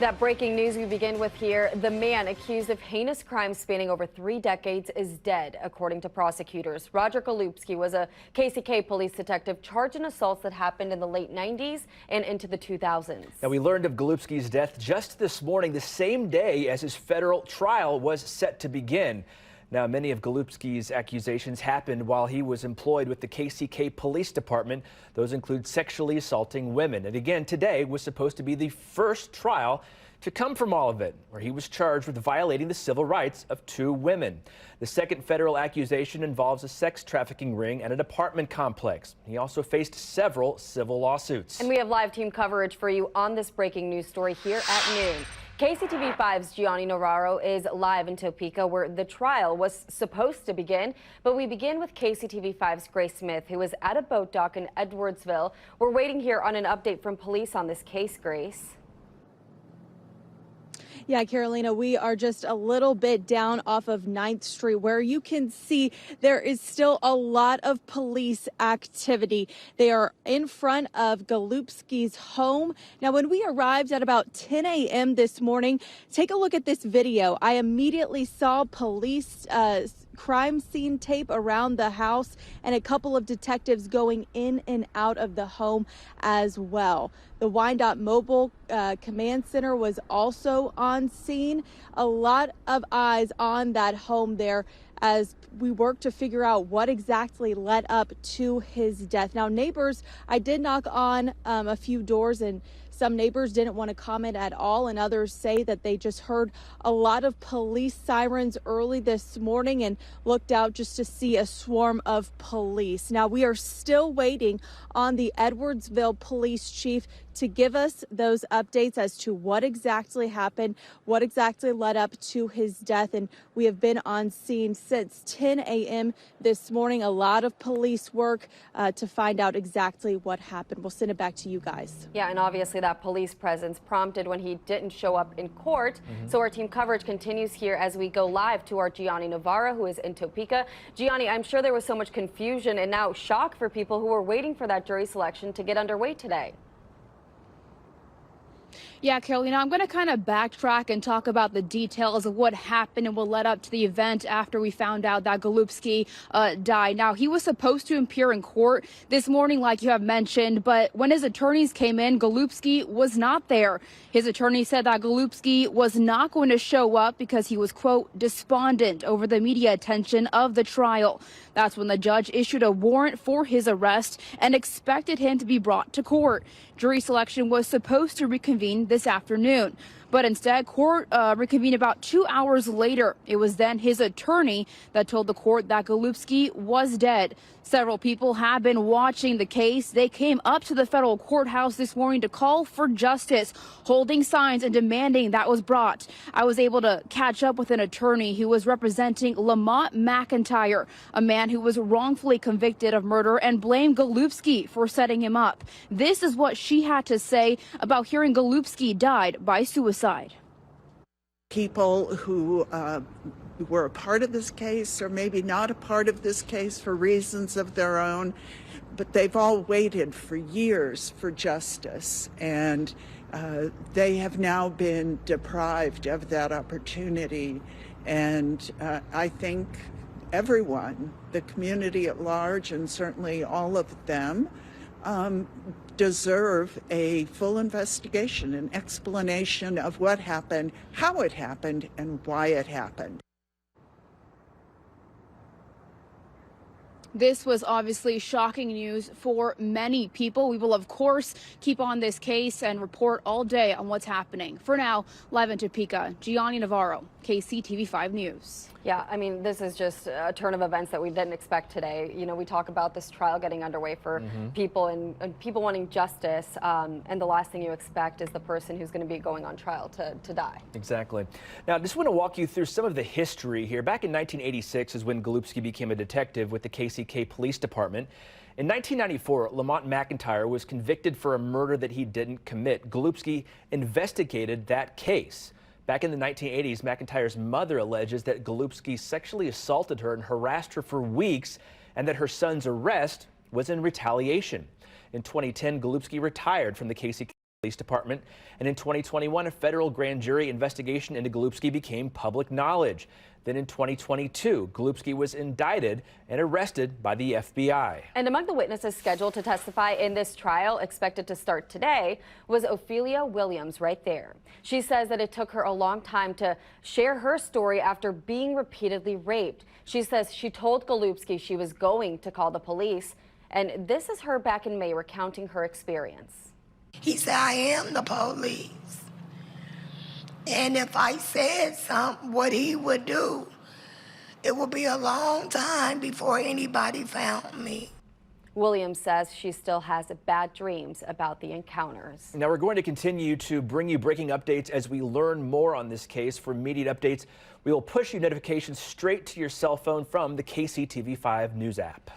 That breaking news we begin with here. The man accused of heinous crimes spanning over 3 decades is dead, according to prosecutors. Roger Golubski was a KCK police detective charged in assaults that happened in the late 90s and into the 2000s. Now, we learned of Golubski's death just this morning, the same day as his federal trial was set to begin. Now, many of Golubski's accusations happened while he was employed with the KCK Police Department. Those include sexually assaulting women. And again, today was supposed to be the first trial to come from all of it, where he was charged with violating the civil rights of 2 women. The second federal accusation involves a sex trafficking ring and an apartment complex. He also faced several civil lawsuits. And we have live team coverage for you on this breaking news story here at noon. KCTV5's Gianni Navarro is live in Topeka, where the trial was supposed to begin. But we begin with KCTV5's Grace Smith, who is at a boat dock in Edwardsville. We're waiting here on an update from police on this case, Grace. Yeah, Carolina, we are just a little bit down off of 9th Street, where you can see there is still a lot of police activity. They are in front of Golubski's home. Now, when we arrived at about 10 a.m. this morning, take a look at this video. I immediately saw police crime scene tape around the house and a couple of detectives going in and out of the home as well. The Wyandotte Mobile Command Center was also on scene. A lot of eyes on that home there as we work to figure out what exactly led up to his death. Now, neighbors, I did knock on a few doors, and some neighbors didn't want to comment at all, and others say that they just heard a lot of police sirens early this morning and looked out just to see a swarm of police. Now, we are still waiting on the Edwardsville police chief to give us those updates as to what exactly happened, what exactly led up to his death. And we have been on scene since 10 a.m. this morning. A lot of police work to find out exactly what happened. We'll send it back to you guys. Yeah, and obviously that police presence prompted when he didn't show up in court. So our team coverage continues here as we go live to our Gianni Navarro, who is in Topeka. Gianni, I'm sure there was so much confusion and now shock for people who were waiting for that jury selection to get underway today. Yeah, Carolina, I'm going to kind of backtrack and talk about the details of what happened and what led up to the event after we found out that Golubski died. Now, he was supposed to appear in court this morning, like you have mentioned, but when his attorneys came in, Golubski was not there. His attorney said that Golubski was not going to show up because he was, quote, despondent over the media attention of the trial. That's when the judge issued a warrant for his arrest and expected him to be brought to court. Jury selection was supposed to reconvene this afternoon, but instead court reconvened about 2 hours later. It was then his attorney that told the court that Golubski was dead. Several people have been watching the case. They came up to the federal courthouse this morning to call for justice, holding signs and demanding that was brought. I was able to catch up with an attorney who was representing Lamont McIntyre, a man who was wrongfully convicted of murder and blamed Golubski for setting him up. This is what she had to say about hearing Golubski died by suicide. People who were a part of this case or maybe not a part of this case for reasons of their own, but they've all waited for years for justice, and they have now been deprived of that opportunity. And I think everyone, the community at large, and certainly all of them, deserve a full investigation, an explanation of what happened, how it happened, and why it happened. This was obviously shocking news for many people. We will, of course, keep on this case and report all day on what's happening. For now, live in Topeka, Gianni Navarro, KCTV5 News. Yeah, I mean, this is just a turn of events that we didn't expect today. You know, we talk about this trial getting underway for people and people wanting justice, and the last thing you expect is the person who's going to be going on trial to die. Exactly. Now, I just want to walk you through some of the history here. Back in 1986 is when Golubski became a detective with the KCK Police Department. In 1994, Lamont McIntyre was convicted for a murder that he didn't commit. Golubski investigated that case. Back in the 1980s, McIntyre's mother alleges that Golubski sexually assaulted her and harassed her for weeks, and that her son's arrest was in retaliation. In 2010, Golubski retired from the KCK Police Department. And in 2021, a federal grand jury investigation into Golubski became public knowledge. Then in 2022, Golubski was indicted and arrested by the FBI. And among the witnesses scheduled to testify in this trial, expected to start today, was Ophelia Williams right there. She says that it took her a long time to share her story after being repeatedly raped. She says she told Golubski she was going to call the police. And this is her back in May recounting her experience. He said, I am the police. And if I said something, what he would do, it would be a long time before anybody found me. Williams says she still has bad dreams about the encounters. Now we're going to continue to bring you breaking updates as we learn more on this case. For immediate updates, we will push you notifications straight to your cell phone from the KCTV5 News app.